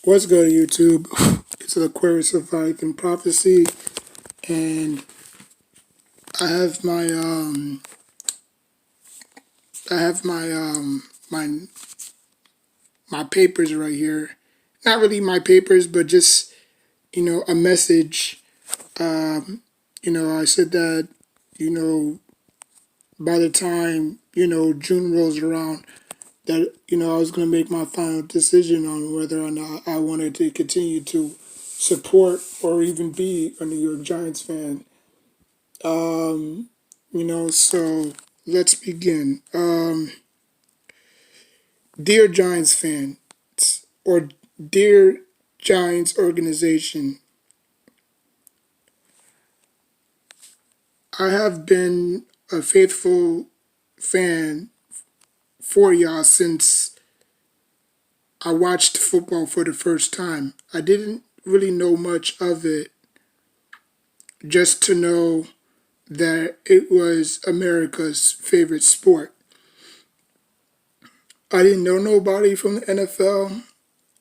What's good, YouTube? It's the Aquarius of Life and Prophecy, and I have my my papers right here. Not really my papers, but just a message. I said that you know by the time June rolls around, that I was gonna make my final decision on whether or not I wanted to continue to support or even be a New York Giants fan. So let's begin. Dear Giants fans, or dear Giants organization, I have been a faithful fan for y'all since I watched football for the first time. I didn't really know much of it, just to know that it was America's favorite sport. I didn't know nobody from the NFL,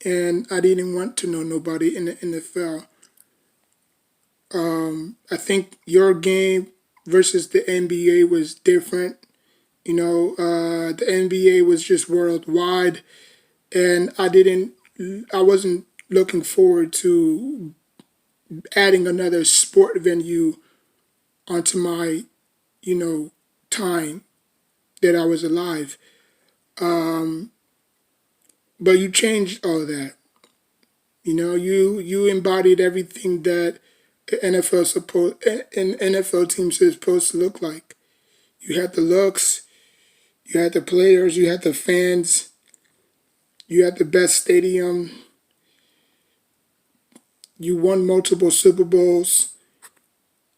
and I didn't want to know nobody in the NFL. I think your game versus the NBA was different. The NBA was just worldwide, and I wasn't looking forward to adding another sport venue onto my, time that I was alive. But you changed all that. You embodied everything that an NFL team is supposed to look like. You had the looks, you had the players, you had the fans, you had the best stadium. You won multiple Super Bowls.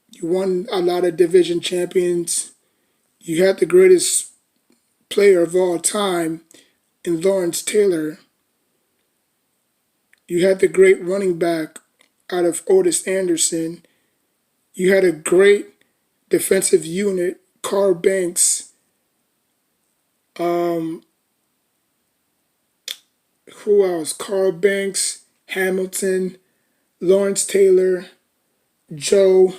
You won a lot of division champions. You had the greatest player of all time in Lawrence Taylor. You had the great running back out of Otis Anderson. You had a great defensive unit, Carl Banks. Um, who else? Carl Banks, Hamilton, Lawrence Taylor, Joe.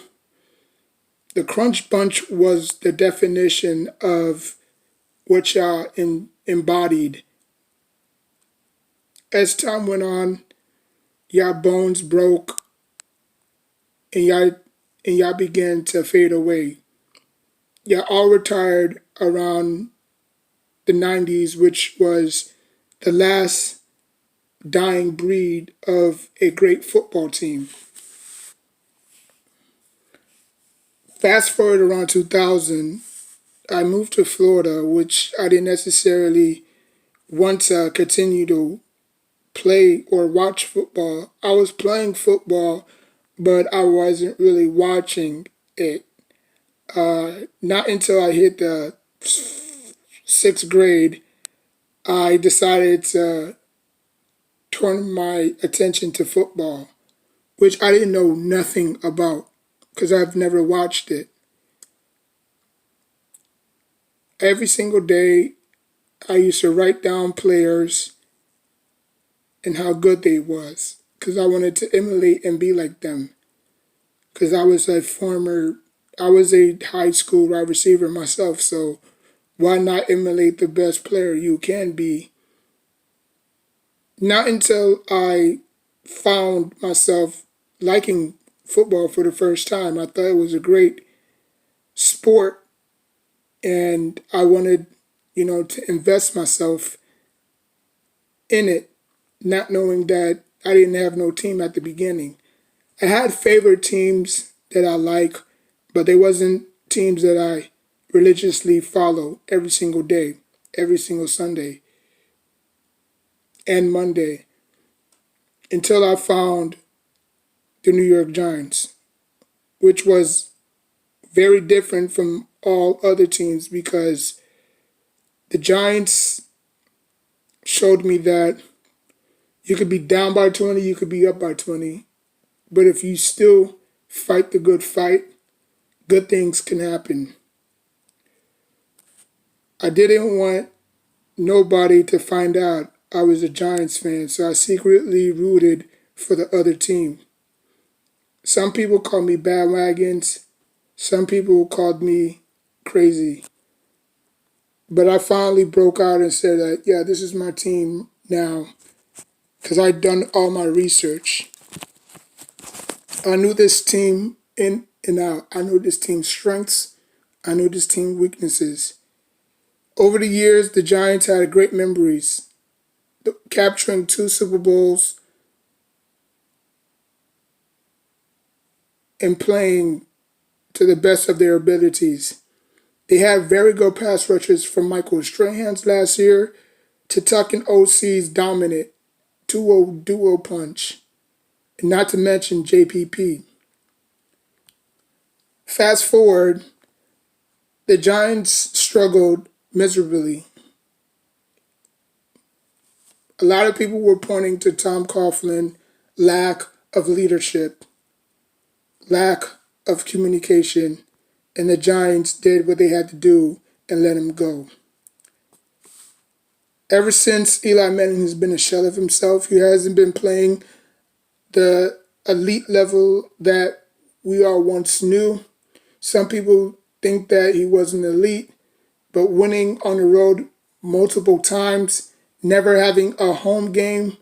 The Crunch Bunch was the definition of what y'all embodied. As time went on, y'all bones broke and y'all began to fade away. Y'all all retired around the 90s, which was the last dying breed of a great football team. Fast forward around 2000, I moved to Florida, which I didn't necessarily want to continue to play or watch football. I was playing football, but I wasn't really watching it. Not until I hit the sixth grade, I decided to turn my attention to football, which I didn't know nothing about because I've never watched it. Every single day, I used to write down players and how good they was because I wanted to emulate and be like them. Because I was a high school wide receiver myself, so why not emulate the best player you can be? Not until I found myself liking football for the first time. I thought it was a great sport, and I wanted, to invest myself in it, not knowing that I didn't have no team at the beginning. I had favorite teams that I like, but they wasn't teams that I religiously follow every single day, every single Sunday and Monday, until I found the New York Giants, which was very different from all other teams because the Giants showed me that you could be down by 20, you could be up by 20, but if you still fight the good fight, good things can happen. I didn't want nobody to find out I was a Giants fan, so I secretly rooted for the other team. Some people called me bandwagons. Some people called me crazy. But I finally broke out and said that, yeah, this is my team now because I'd done all my research. I knew this team in and out. I knew this team's strengths. I knew this team's weaknesses. Over the years, the Giants had great memories, capturing 2 Super Bowls and playing to the best of their abilities. They had very good pass rushers from Michael Strahan's last year to Tuck and OC's dominant duo punch, and not to mention JPP. Fast forward, the Giants struggled miserably. A lot of people were pointing to Tom Coughlin, lack of leadership, lack of communication, and the Giants did what they had to do and let him go. Ever since, Eli Manning has been a shell of himself. He hasn't been playing the elite level that we all once knew. Some people think that he wasn't elite, but winning on the road multiple times, never having a home game,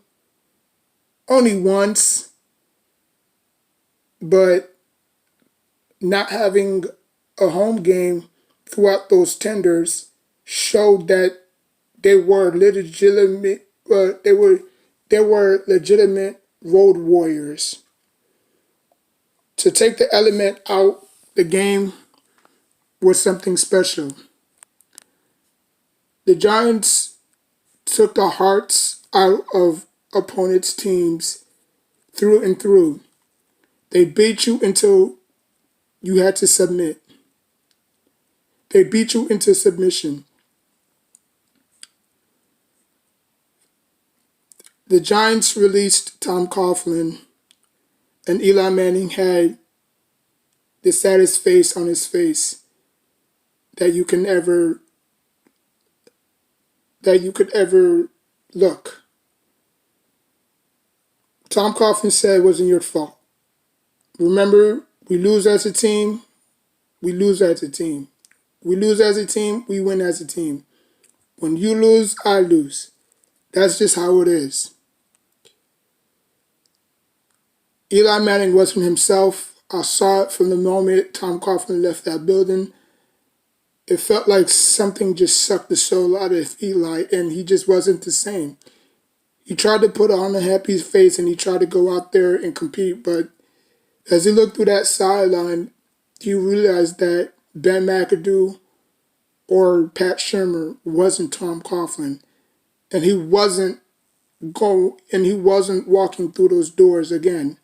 only once, but not having a home game throughout those tenders showed that they were legitimate. They were legitimate road warriors. To take the element out the game was something special. The Giants took the hearts out of opponents' teams through and through. They beat you until you had to submit. They beat you into submission. The Giants released Tom Coughlin, and Eli Manning had the saddest face on his face that you could ever look. Tom Coughlin said it wasn't your fault. Remember, we lose as a team, we lose as a team. We lose as a team, we win as a team. When you lose, I lose. That's just how it is. Eli Manning wasn't himself. I saw it from the moment Tom Coughlin left that building. It felt like something just sucked the soul out of Eli, and he just wasn't the same. He tried to put on a happy face and he tried to go out there and compete, but as he looked through that sideline, he realized that Ben McAdoo or Pat Shurmur wasn't Tom Coughlin, and he wasn't walking through those doors again.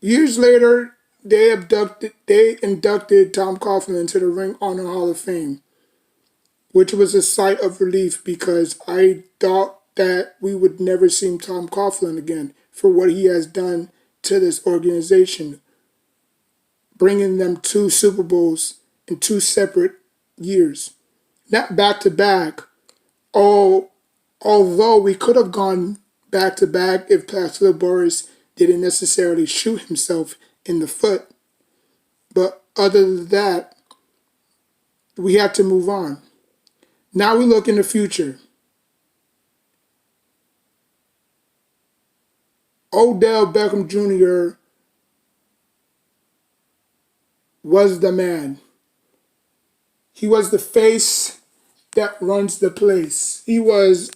Years later, they inducted Tom Coughlin into the Ring Honor Hall of Fame, which was a sight of relief because I thought that we would never see Tom Coughlin again for what he has done to this organization, bringing them 2 Super Bowls in 2 separate years, not back to back. Although we could have gone back to back if Plaxico Burress didn't necessarily shoot himself in the foot. But other than that, we had to move on. Now we look in the future. Odell Beckham Jr. was the man. He was the face that runs the place. He was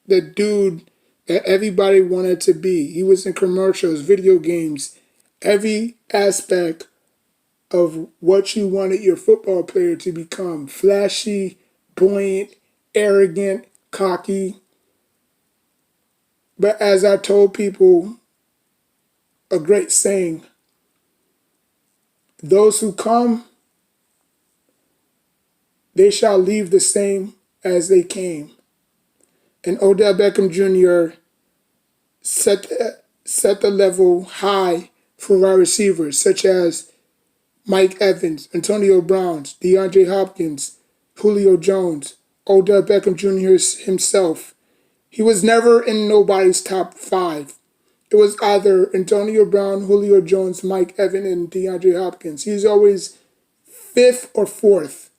the dude that everybody wanted to be. He was in commercials, video games, every aspect of what you wanted your football player to become. Flashy, buoyant, arrogant, cocky. But as I told people, a great saying, those who come, they shall leave the same as they came. And Odell Beckham Jr. set the level high for our receivers, such as Mike Evans, Antonio Brown, DeAndre Hopkins, Julio Jones, Odell Beckham Jr. himself, He was never in nobody's top five. It was either Antonio Brown, Julio Jones, Mike Evans, and DeAndre Hopkins. He's always fifth or fourth.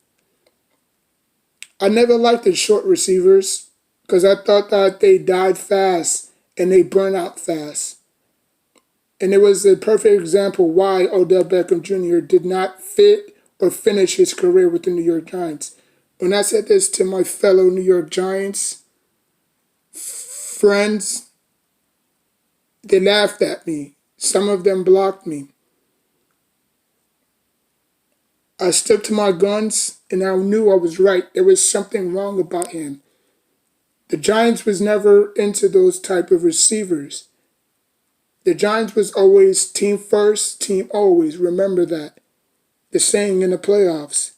I never liked the short receivers because I thought that they died fast and they burn out fast. And it was a perfect example why Odell Beckham Jr. did not fit or finish his career with the New York Giants. When I said this to my fellow New York Giants friends, they laughed at me. Some of them blocked me. I stuck to my guns and I knew I was right. There was something wrong about him. The Giants was never into those type of receivers. The Giants was always team first, team always. Remember that. The saying in the playoffs.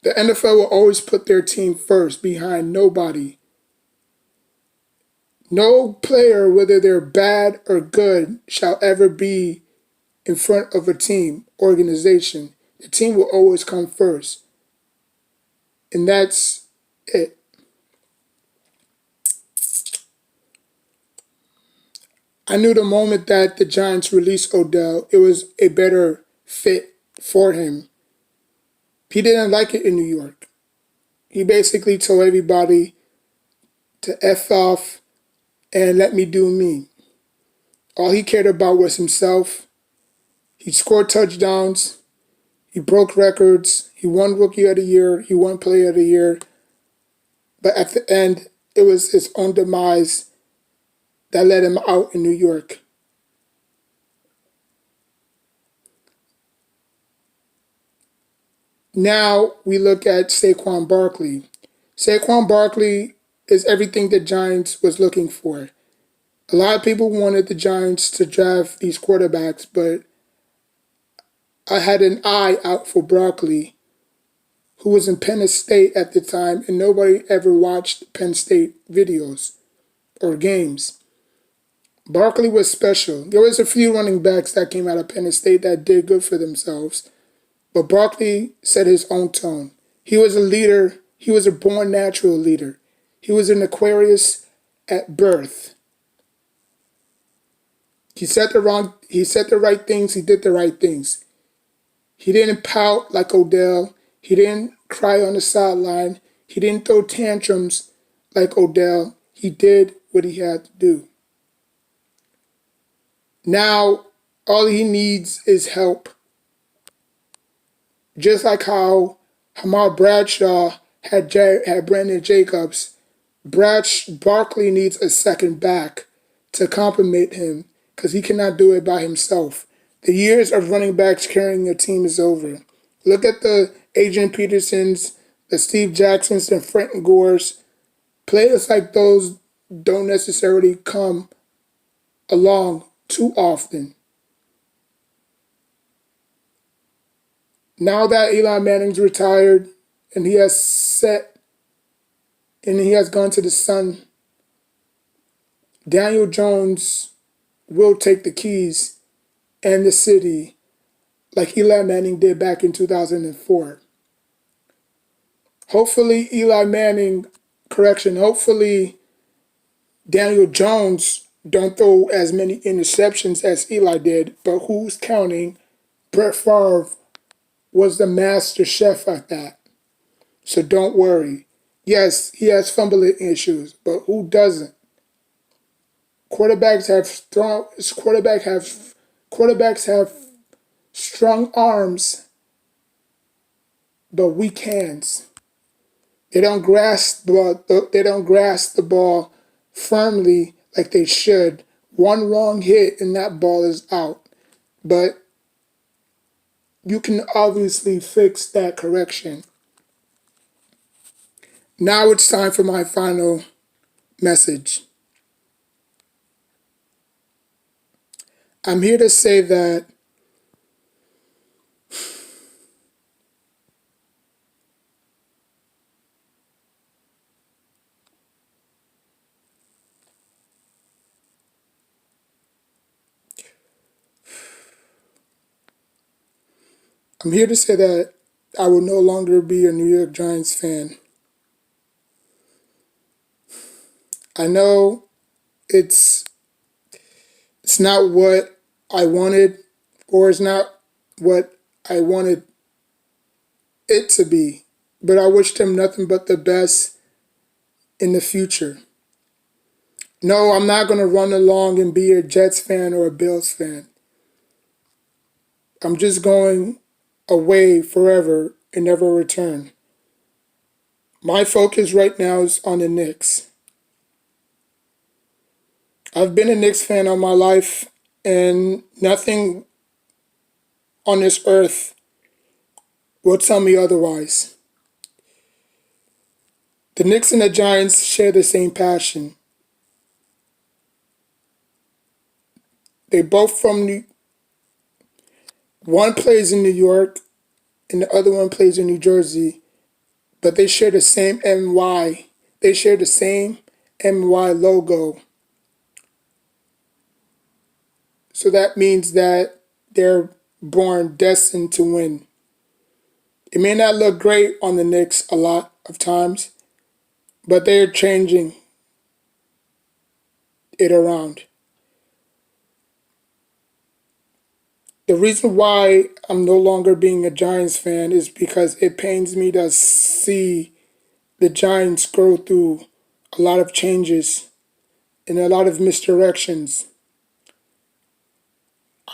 The NFL will always put their team first behind nobody. No player, whether they're bad or good, shall ever be in front of a team, organization. The team will always come first. And that's it. I knew the moment that the Giants released Odell, it was a better fit for him. He didn't like it in New York. He basically told everybody to F off and let me do me. All he cared about was himself. He scored touchdowns. He broke records. He won Rookie of the Year. He won Player of the Year. But at the end, it was his own demise that let him out in New York. Now we look at Saquon Barkley. Saquon Barkley is everything the Giants was looking for. A lot of people wanted the Giants to draft these quarterbacks, but I had an eye out for Barkley, who was in Penn State at the time, and nobody ever watched Penn State videos or games. Barkley was special. There was a few running backs that came out of Penn State that did good for themselves, but Barkley set his own tone. He was a leader. He was a born natural leader. He was an Aquarius at birth. He said the right things. He did the right things. He didn't pout like Odell. He didn't cry on the sideline. He didn't throw tantrums like Odell. He did what he had to do. Now, all he needs is help. Just like how Ahmad Bradshaw had Brandon Jacobs, Barkley needs a second back to complement him because he cannot do it by himself. The years of running backs carrying a team is over. Look at the Adrian Petersons, the Steve Jacksons, and Frank Gores. Players like those don't necessarily come along too often. Now that Eli Manning's retired and he has gone to the sun, Daniel Jones will take the keys and the city like Eli Manning did back in 2004. Hopefully Daniel Jones don't throw as many interceptions as Eli did, but who's counting? Brett Favre was the master chef at that. So don't worry. Yes, he has fumbling issues, but who doesn't? Quarterbacks have strong arms, but weak hands. They don't grasp the ball firmly like they should. One wrong hit and that ball is out. But you can obviously fix that correction. Now it's time for my final message. I'm here to say that I will no longer be a New York Giants fan. I know it's it's not what I wanted, or it's not what I wanted it to be, but I wish them nothing but the best in the future. No, I'm not going to run along and be a Jets fan or a Bills fan. I'm just going away forever and never return. My focus right now is on the Knicks. I've been a Knicks fan all my life, and nothing on this earth will tell me otherwise. The Knicks and the Giants share the same passion. They both from one plays in New York and the other one plays in New Jersey, but they share the same NY. They share the same NY logo. So that means that they're born destined to win. It may not look great on the Knicks a lot of times, but they're changing it around. The reason why I'm no longer being a Giants fan is because it pains me to see the Giants go through a lot of changes and a lot of misdirections.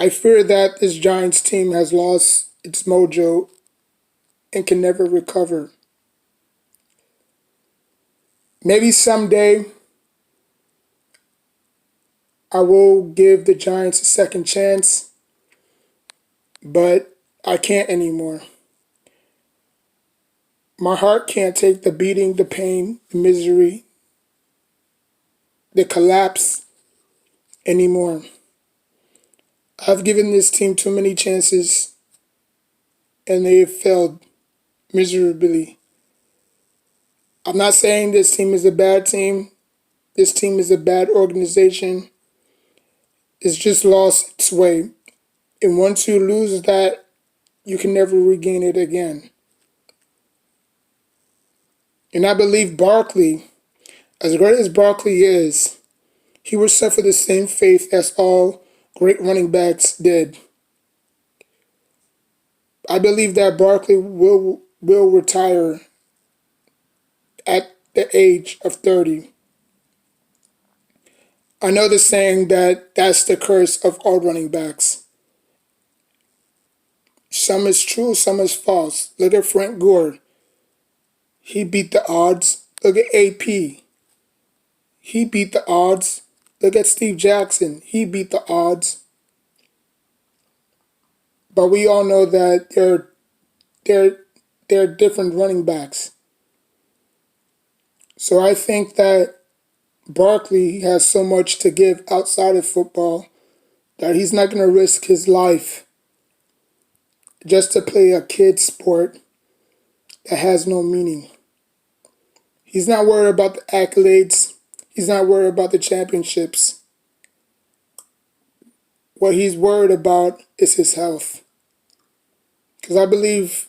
I fear that this Giants team has lost its mojo and can never recover. Maybe someday I will give the Giants a second chance, but I can't anymore. My heart can't take the beating, the pain, the misery, the collapse anymore. I've given this team too many chances and they have failed miserably. I'm not saying this team is a bad team. This team is a bad organization. It's just lost its way. And once you lose that, you can never regain it again. And I believe Barkley, as great as Barkley is, he will suffer the same fate as all great running backs did. I believe that Barkley will retire at the age of 30. I know the saying that that's the curse of all running backs. Some is true, some is false. Look at Frank Gore. He beat the odds. Look at AP. He beat the odds. Look at Steve Jackson. He beat the odds. But we all know that they're they're different running backs. So I think that Barkley has so much to give outside of football that he's not going to risk his life just to play a kid sport that has no meaning. He's not worried about the accolades. He's not worried about the championships. What he's worried about is his health. Because I believe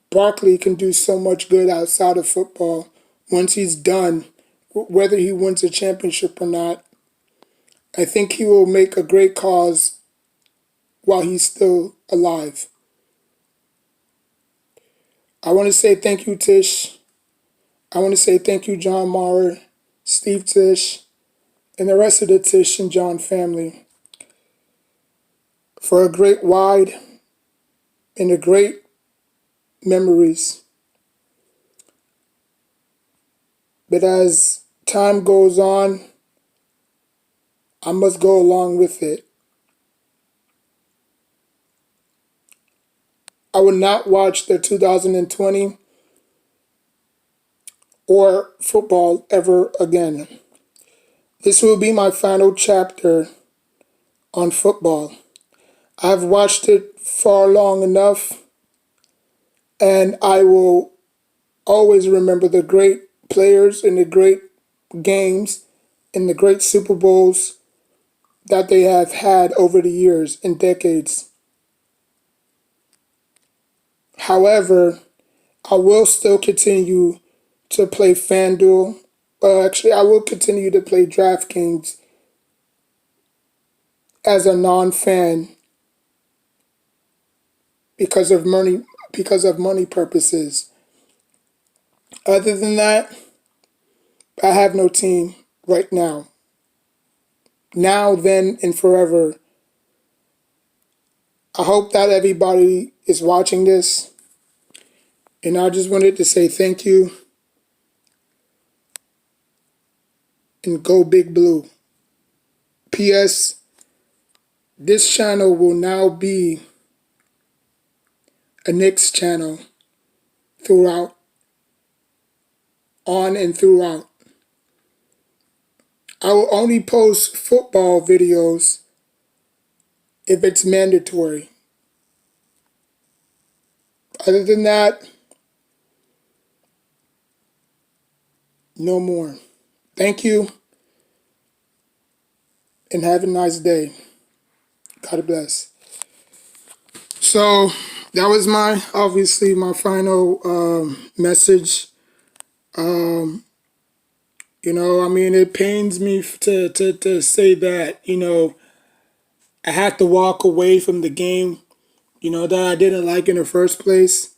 Barkley can do so much good outside of football once he's done, whether he wins a championship or not. I think he will make a great cause while he's still alive. I want to say thank you, Tish. I want to say thank you, John Maurer, Steve Tish, and the rest of the Tish and John family for a great ride and a great memories. But as time goes on, I must go along with it. I will not watch the 2020 or football ever again. This will be my final chapter on football. I've watched it for long enough, and I will always remember the great players and the great games and the great Super Bowls that they have had over the years and decades. However, I will still continue to play FanDuel Actually, I will continue to play DraftKings as a non-fan because of money purposes. Other than that, I have no team right now. Now, then, and forever. I hope that everybody is watching this, and I just wanted to say thank you and go Big Blue. P.S. This channel will now be a Knicks channel throughout, on and throughout. I will only post football videos if it's mandatory. Other than that, no more. Thank you and have a nice day. God bless. So that was obviously my final message. I mean, it pains me to say that, I had to walk away from the game, that I didn't like in the first place.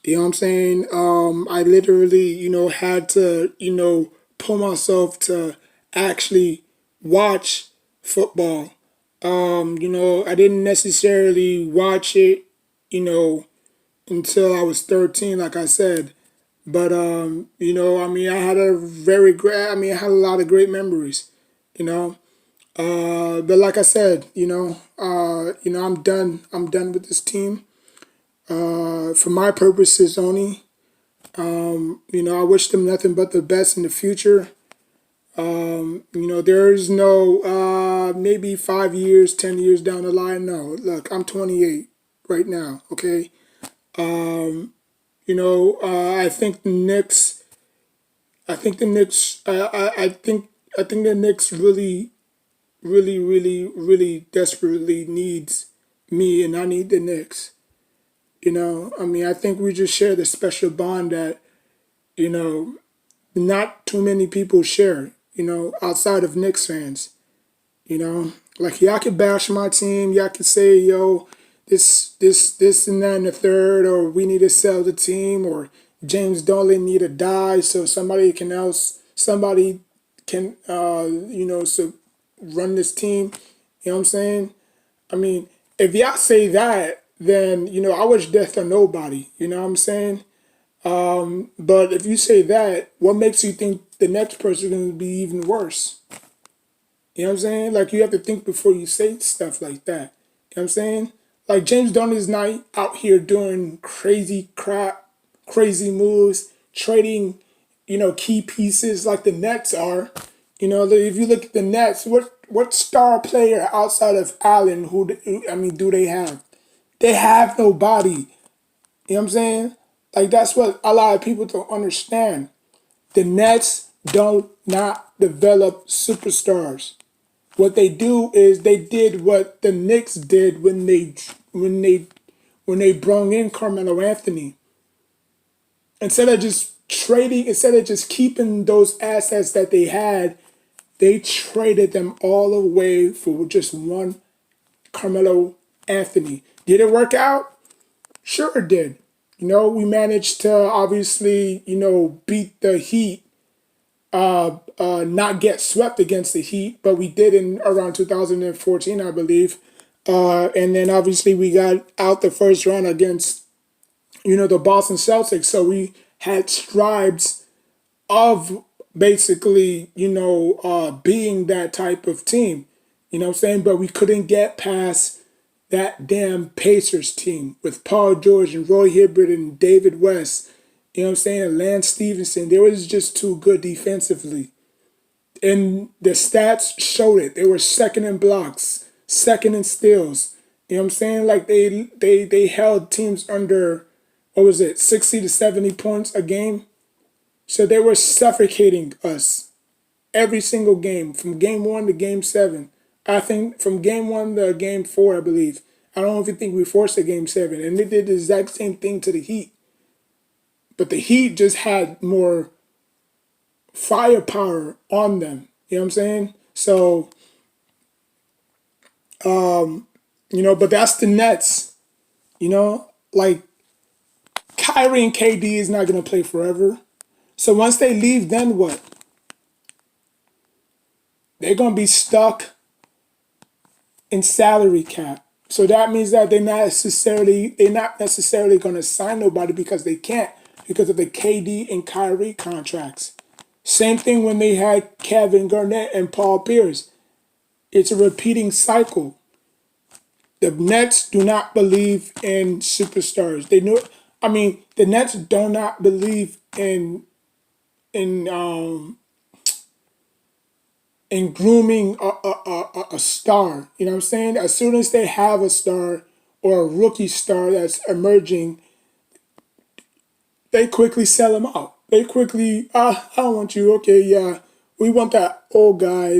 You know what I'm saying? I literally, had to, pull myself to actually watch football. I didn't necessarily watch it, you know, until I was 13, like I said. But I mean, I had I had a lot of great memories, you know. But like I said, I'm done. I'm done with this team. For my purposes only. I wish them nothing but the best in the future. There's no maybe 5 years, 10 years down the line. No, look, I'm 28 right now. Okay. I think the Knicks. I think the Knicks. I think the Knicks really, really, really, really desperately needs me, and I need the Knicks. I mean, I think we just share the special bond that you know not too many people share. Outside of Knicks fans. Like y'all could bash my team. Y'all could say, yo, this, and that, and the third, or we need to sell the team, or James Dolan need to die so somebody can, so run this team. You know what I'm saying? I mean, if y'all say that, then, I wish death on nobody. You know what I'm saying? But if you say that, what makes you think the next person is going to be even worse? You know what I'm saying? Like, you have to think before you say stuff like that. You know what I'm saying? Like, James Dolan is not out here doing crazy crap, crazy moves, trading, key pieces like the Nets are. If you look at the Nets, what star player outside of Allen, do they have? They have nobody. You know what I'm saying? Like, that's what a lot of people don't understand. The Nets don't not develop superstars. What they do is they did what the Knicks did when they brought in Carmelo Anthony. Instead of just keeping those assets that they had, they traded them all away for just one Carmelo Anthony. Did it work out? Sure it did. We managed to obviously, beat the Heat, not get swept against the Heat, but we did in around 2014, I believe. And then obviously we got out the first round against, the Boston Celtics. So we had strides of basically, being that type of team. You know what I'm saying? But we couldn't get past that damn Pacers team with Paul George and Roy Hibbert and David West. You know what I'm saying? And Lance Stevenson. They was just too good defensively. And the stats showed it. They were second in blocks, second in steals. You know what I'm saying? Like they held teams under, what was it, 60 to 70 points a game. So they were suffocating us every single game, from game 1 to game 7. I think from game 1 to game 4, I believe. I don't even think we forced a game 7. And they did the exact same thing to the Heat. But the Heat just had more firepower on them. You know what I'm saying? So, but that's the Nets. Like Kyrie and KD is not gonna play forever. So once they leave, then what? They're gonna be stuck in salary cap. So that means that they're not necessarily gonna sign nobody because they can't because of the KD and Kyrie contracts. Same thing when they had Kevin Garnett and Paul Pierce. It's a repeating cycle. The Nets do not believe in superstars. They know. I mean, the Nets do not believe in in grooming a star. You know what I'm saying? As soon as they have a star or a rookie star that's emerging, they quickly sell them out. They quickly, I don't want you. Okay, yeah, we want that old guy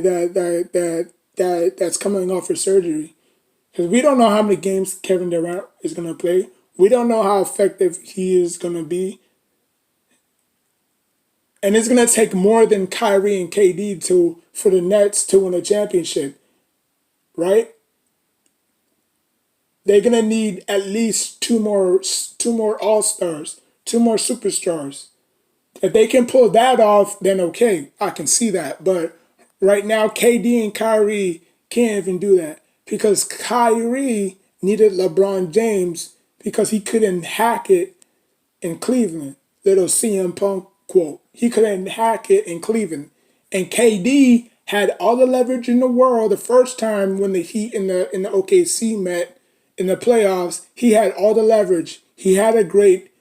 that's coming off for surgery. Because we don't know how many games Kevin Durant is gonna play. We don't know how effective he is gonna be. And it's gonna take more than Kyrie and KD for the Nets to win a championship, right? They're gonna need at least two more All Stars, two more superstars. If they can pull that off, then okay, I can see that. But right now, KD and Kyrie can't even do that because Kyrie needed LeBron James because he couldn't hack it in Cleveland. Little CM Punk quote. He couldn't hack it in Cleveland. And KD had all the leverage in the world the first time when the Heat in the OKC met in the playoffs. He had all the leverage. He had a great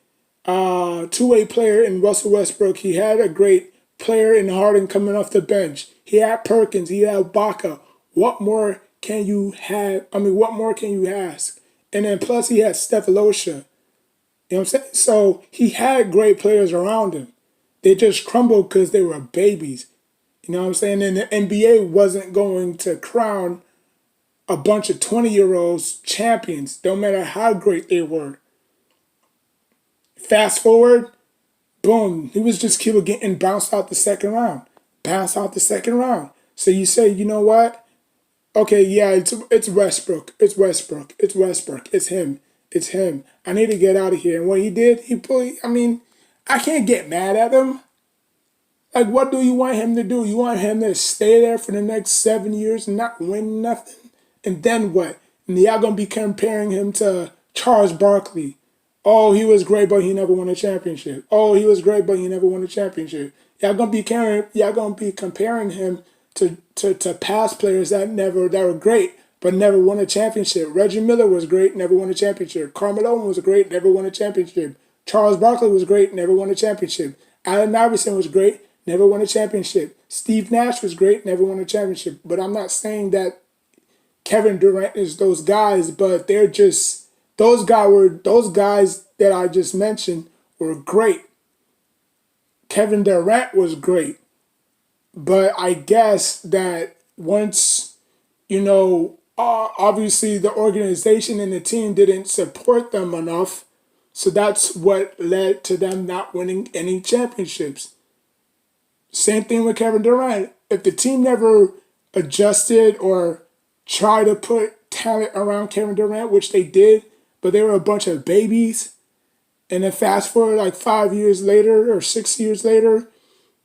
two-way player in Russell Westbrook. He had a great player in Harden coming off the bench. He had Perkins. He had Baca. What more can you have? I mean, what more can you ask? And then plus he had Stephalosha. You know what I'm saying? So he had great players around him. They just crumbled because they were babies. You know what I'm saying? And the NBA wasn't going to crown a bunch of 20-year-olds champions, no matter how great they were. Fast forward, boom, he was just keep getting bounced out the second round. Bounced out the second round. So you say, you know what? Okay, yeah, it's Westbrook. It's Westbrook. It's Westbrook. It's him. It's him. I need to get out of here. And what he did, I mean, I can't get mad at him. Like, what do you want him to do? You want him to stay there for the next 7 years and not win nothing? And then what? And y'all gonna be comparing him to Charles Barkley. Oh, he was great, but he never won a championship. Oh, he was great, but he never won a championship. Y'all gonna be comparing him to past players that were great, but never won a championship. Reggie Miller was great, never won a championship. Carmelo was great, never won a championship. Charles Barkley was great, never won a championship. Allen Iverson was great, never won a championship. Steve Nash was great, never won a championship. But I'm not saying that Kevin Durant is those guys, but they're just those guys that I just mentioned were great. Kevin Durant was great. But I guess that once, obviously the organization and the team didn't support them enough. So that's what led to them not winning any championships. Same thing with Kevin Durant. If the team never adjusted or tried to put talent around Kevin Durant, which they did, but they were a bunch of babies, and then fast forward like 5 years later or 6 years later,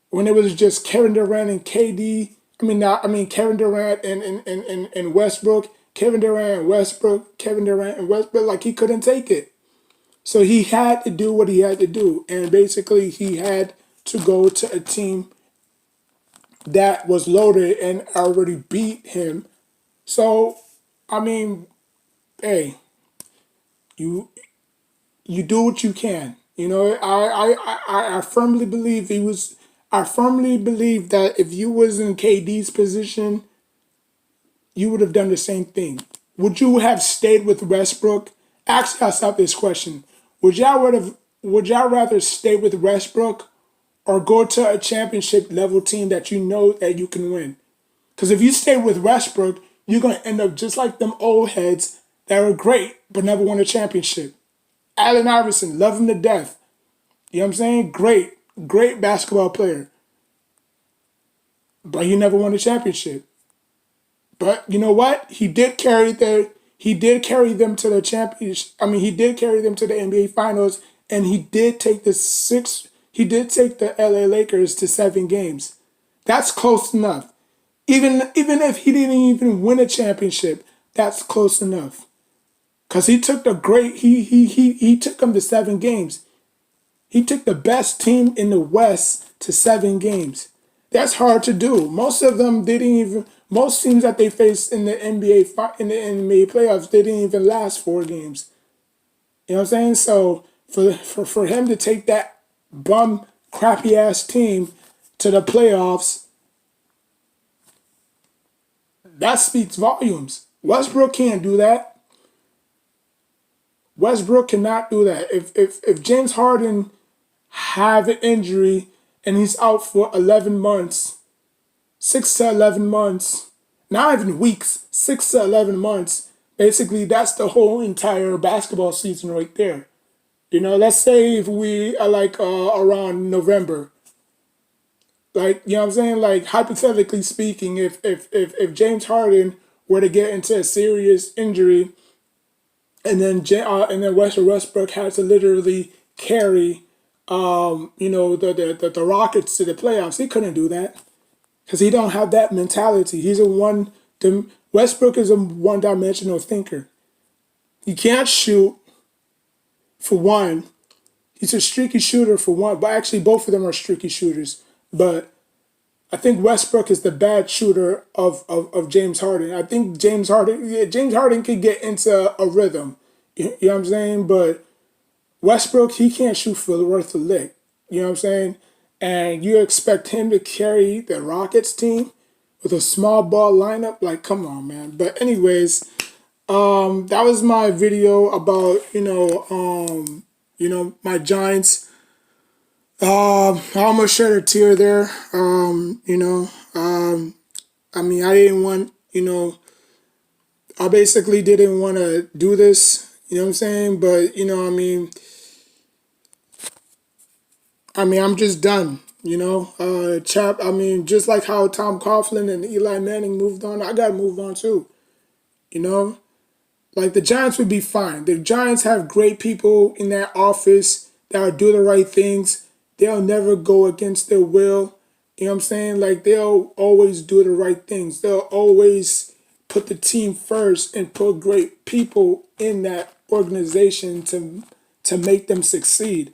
when it was just Kevin Durant and KD. Kevin Durant and Westbrook, Kevin Durant and Westbrook, Kevin Durant and Westbrook, like he couldn't take it. So he had to do what he had to do. And basically he had to go to a team that was loaded and already beat him. So, I mean, hey, you you do what you can. I firmly believe he was. I firmly believe that if you was in KD's position, you would have done the same thing. Would you have stayed with Westbrook? Ask yourself this question: Would y'all rather stay with Westbrook or go to a championship level team that you know that you can win? Because if you stay with Westbrook, you're gonna end up just like them old heads that were great but never won a championship. Allen Iverson, love him to death. You know what I'm saying? Great, great basketball player. but he never won a championship. But you know what? He did carry them to the championship. I mean, he did carry them to the NBA Finals, and he did take the LA Lakers to 7 games. That's close enough. Even if he didn't even win a championship, that's close enough. Cause he took he took them to 7 games. He took the best team in the West to 7 games. That's hard to do. Most of them didn't even. Most teams that they faced in the NBA playoffs, they didn't even last 4 games. You know what I'm saying? So for him to take that bum crappy ass team to the playoffs, that speaks volumes. Westbrook can't do that. Westbrook cannot do that. If James Harden have an injury and he's out for 11 months, 6 to 11 months, not even weeks, 6 to 11 months, basically that's the whole entire basketball season right there. You know, let's say if we are like around November, like, you know what I'm saying? Like, hypothetically speaking, if James Harden were to get into a serious injury and then Russell Westbrook had to literally carry the Rockets to the playoffs. He couldn't do that because he don't have that mentality. Westbrook is a one-dimensional thinker. He can't shoot for one. He's a streaky shooter for one, but actually both of them are streaky shooters. But I think Westbrook is the bad shooter of James Harden. I think James Harden could get into a rhythm. You know what I'm saying? But Westbrook, he can't shoot for the worth of lick. You know what I'm saying? And you expect him to carry the Rockets team with a small ball lineup? Like, come on, man. But anyways, that was my video about, my Giants. I almost shed a tear there. I mean, I didn't want, I basically didn't want to do this, you know what I'm saying? But, I'm just done, just like how Tom Coughlin and Eli Manning moved on, I got to move on too, you know? Like, the Giants would be fine. The Giants have great people in that office that will do the right things. They'll never go against their will. You know what I'm saying? Like, they'll always do the right things. They'll always put the team first and put great people in that organization to make them succeed.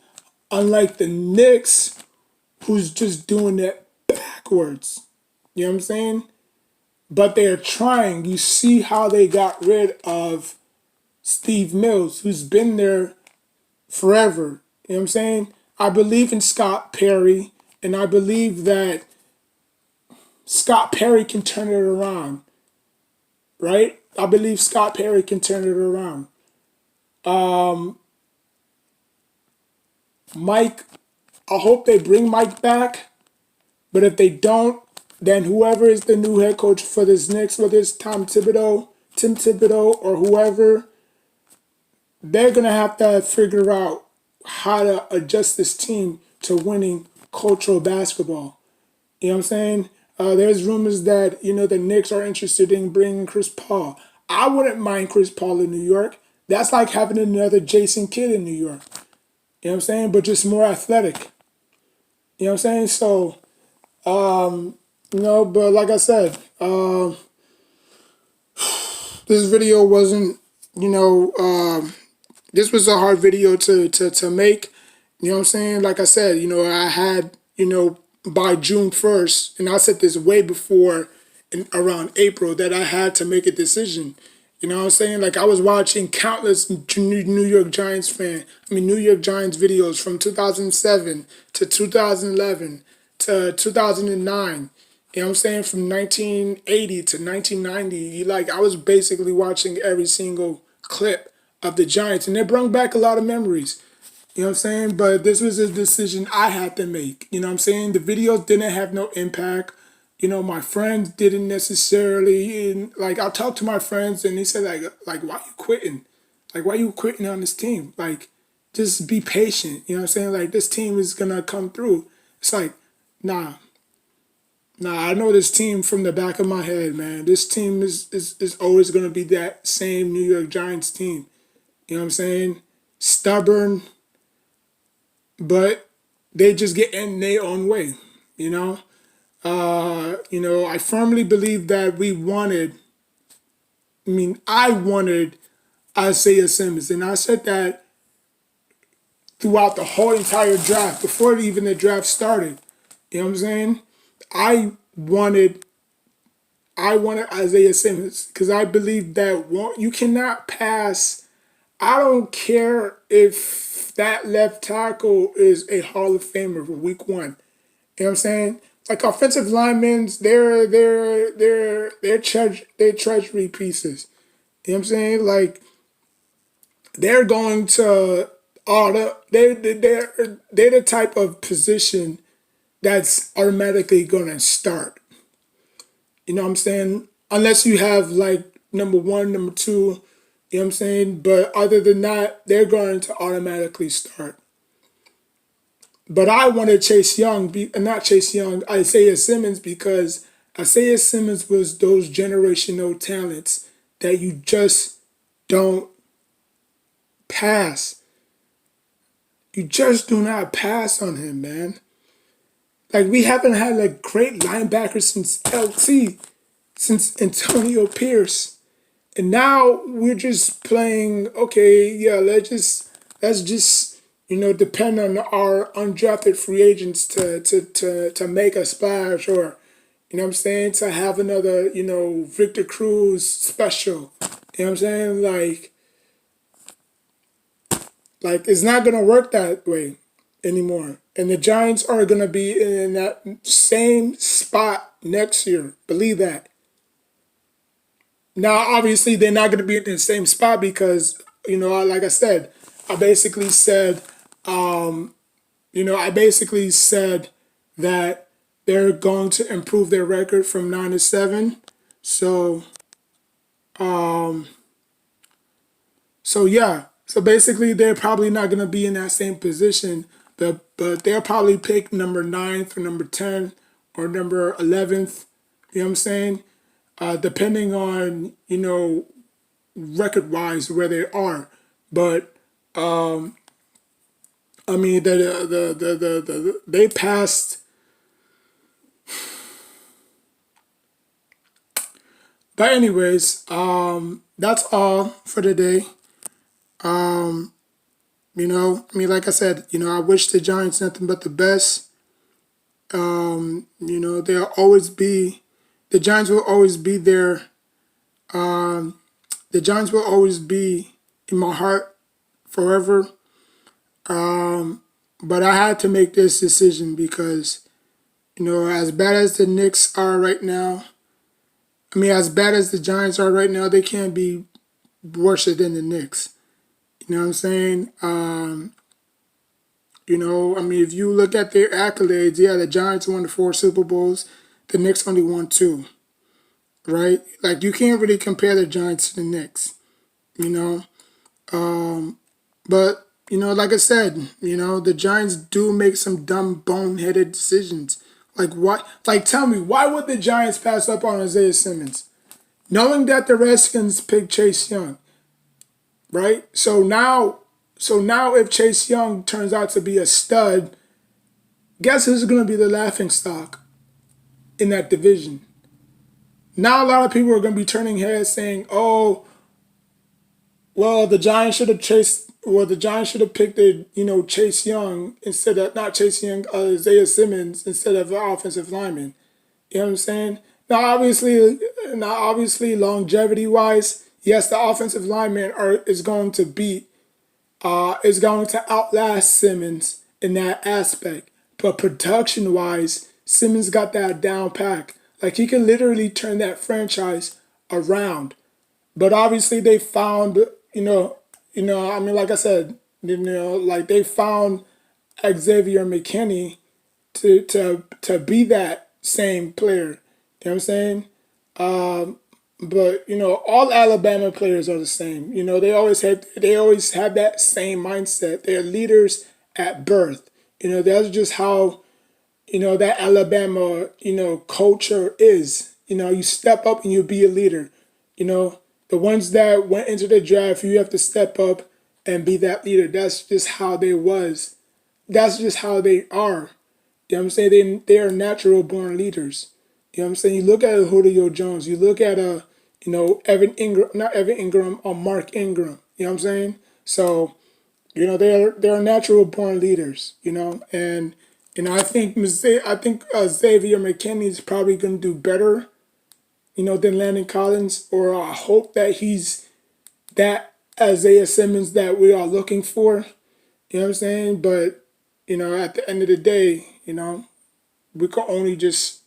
Unlike the Knicks, who's just doing it backwards. You know what I'm saying? But they're trying. You see how they got rid of Steve Mills, who's been there forever. You know what I'm saying? I believe in Scott Perry, and I believe that Scott Perry can turn it around, right? I believe Scott Perry can turn it around. Mike, I hope they bring Mike back, but if they don't, then whoever is the new head coach for this Knicks, whether it's Tim Thibodeau, or whoever, they're going to have to figure out how to adjust this team to winning cultural basketball. You know what I'm saying? There's rumors that, the Knicks are interested in bringing Chris Paul. I wouldn't mind Chris Paul in New York. That's like having another Jason Kidd in New York. You know what I'm saying? But just more athletic. You know what I'm saying? So, but like I said, this video wasn't, this was a hard video to make. You know what I'm saying? Like I said, I had, by June 1st, and I said this way before, around April, that I had to make a decision. You know what I'm saying? Like, I was watching countless New York Giants New York Giants videos from 2007 to 2011 to 2009. You know what I'm saying? From 1980 to 1990. Like, I was basically watching every single clip of the Giants, and it brought back a lot of memories. You know what I'm saying? But this was a decision I had to make. You know what I'm saying? The videos didn't have no impact. My friends didn't necessarily, like, I talked to my friends and they said, like, why you quitting? Like, why you quitting on this team? Like, just be patient. You know what I'm saying? Like, this team is going to come through. It's like, nah. Nah, I know this team from the back of my head, man. This team is always going to be that same New York Giants team. You know what I'm saying? Stubborn, but they just get in their own way. You know, I firmly believe that we wanted. I mean, I wanted Isaiah Simmons, and I said that throughout the whole entire draft before even the draft started. You know what I'm saying? I wanted I wanted Isaiah Simmons because I believe that you cannot pass. I don't care if that left tackle is a Hall of Famer for week one. You know what I'm saying? Like offensive linemen, they're treasury pieces. You know what I'm saying? Like they're going to all they're the type of position that's automatically gonna start. You know what I'm saying? Unless you have like number one, number two, you know what I'm saying? But other than that, they're going to automatically start. But I wanted Chase Young, not Chase Young, Isaiah Simmons, because Isaiah Simmons was those generational talents that you just don't pass. You just do not pass on him, man. Like we haven't had like great linebackers since LT, since Antonio Pierce. And now we're just playing, okay, yeah, let's just depend on our undrafted free agents to make a splash or you know what I'm saying, to have another, Victor Cruz special. You know what I'm saying? Like it's not gonna work that way anymore. And the Giants are gonna be in that same spot next year. Believe that. Now, obviously, they're not going to be in the same spot because, like I said, I basically said, I basically said that they're going to improve their record from 9-7. So, so yeah. So basically, they're probably not going to be in that same position, but they'll probably pick number ninth or number 10 or number 11th. You know what I'm saying? Depending on record wise where they are. But I mean they passed. But anyways, that's all for today. Like I said, I wish the Giants nothing but the best. They'll always be the Giants will always be there. The Giants will always be in my heart forever. But I had to make this decision because, as bad as the Knicks are right now, as bad as the Giants are right now, they can't be worse than the Knicks. You know what I'm saying? If you look at their accolades, yeah, the Giants won the 4 Super Bowls. The Knicks only won 2, right? Like, you can't really compare the Giants to the Knicks, you know? But, like I said, the Giants do make some dumb, boneheaded decisions. Like, what? Like, tell me, why would the Giants pass up on Isaiah Simmons? Knowing that the Redskins picked Chase Young, right? So now if Chase Young turns out to be a stud, guess who's going to be the laughing stock in that division? Now a lot of people are going to be turning heads saying, "Oh, well, the Giants should have chased. Well, the Giants should have picked Chase Young instead of not Chase Young, Isaiah Simmons instead of an offensive lineman." You know what I'm saying? Now obviously, longevity wise, yes, the offensive lineman is going to beat is going to outlast Simmons in that aspect. But production wise, Simmons got that down pack. Like he can literally turn that franchise around. But obviously they found, like I said, like they found Xavier McKinney to be that same player. You know what I'm saying? But all Alabama players are the same. They always have that same mindset. They're leaders at birth. That's just how that Alabama, culture is. You step up and you be a leader. The ones that went into the draft, you have to step up and be that leader. That's just how they was. That's just how they are. You know what I'm saying? They are natural born leaders. You know what I'm saying? You look at Julio Jones, you look at Evan Ingram, not Evan Ingram, or Mark Ingram. You know what I'm saying? So, they're natural born leaders, and I think Xavier McKinney is probably going to do better, than Landon Collins, or I hope that he's that Isaiah Simmons that we are looking for. You know what I'm saying? But at the end of the day, we can only just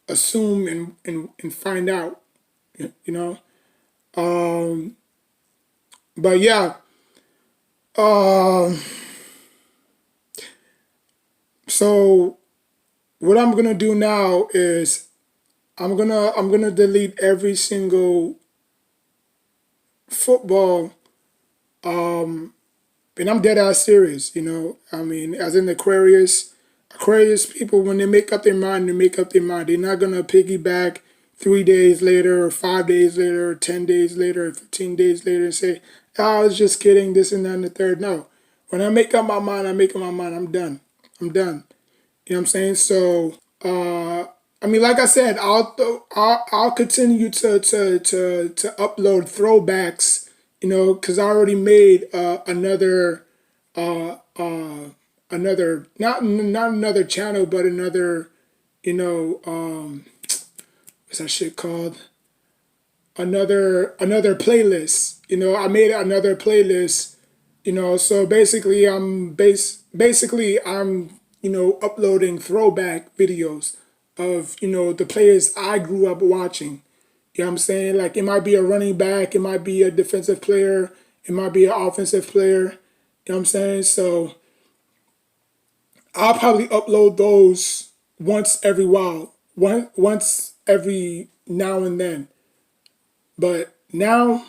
assume and find out. You know. But yeah. Um. So what I'm gonna do now is I'm gonna delete every single football, and I'm dead ass serious. I mean, as in Aquarius people, when they make up their mind, they make up their mind. They're not gonna piggyback 3 days later, or 5 days later, or 10 days later, or 15 days later, and say, "Oh, I was just kidding," this and that and the third. No, when I make up my mind, I make up my mind. I'm done. I'm done. You know what I'm saying? So, I mean, like I said, I'll continue to upload throwbacks. Because I already made uh, uh, another, not another channel, but another, you know um, what's that shit called? Another playlist. I made another playlist. So basically I'm uploading throwback videos of the players I grew up watching. You know what I'm saying? Like, it might be a running back, it might be a defensive player, it might be an offensive player. You know what I'm saying? So I'll probably upload those once every while, once every now and then. But now,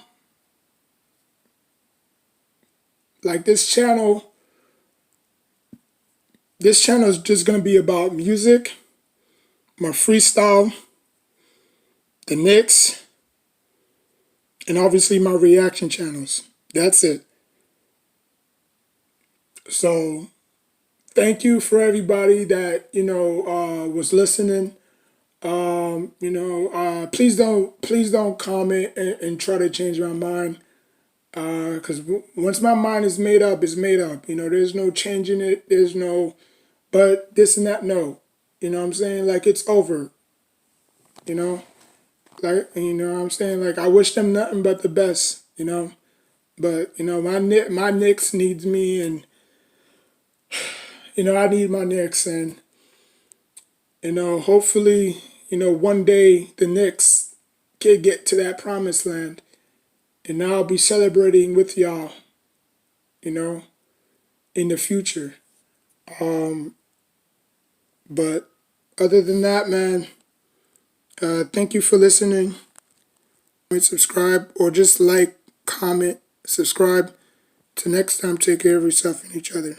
like, this channel is just gonna be about music, my freestyle, the Knicks, and obviously my reaction channels. That's it. So thank you for everybody that was listening. Please don't comment and try to change my mind. Because once my mind is made up, it's made up. There's no changing it. There's no, but this and that. No, what I'm saying? Like, it's over. You know, like, what I'm saying? Like, I wish them nothing but the best. But my Knicks needs me, and I need my Knicks, and hopefully, one day the Knicks can get to that promised land, and I'll be celebrating with y'all, you know, in the future. But other than that, man, thank you for listening. Subscribe, or just like, comment, subscribe. Till next time, take care of yourself and each other.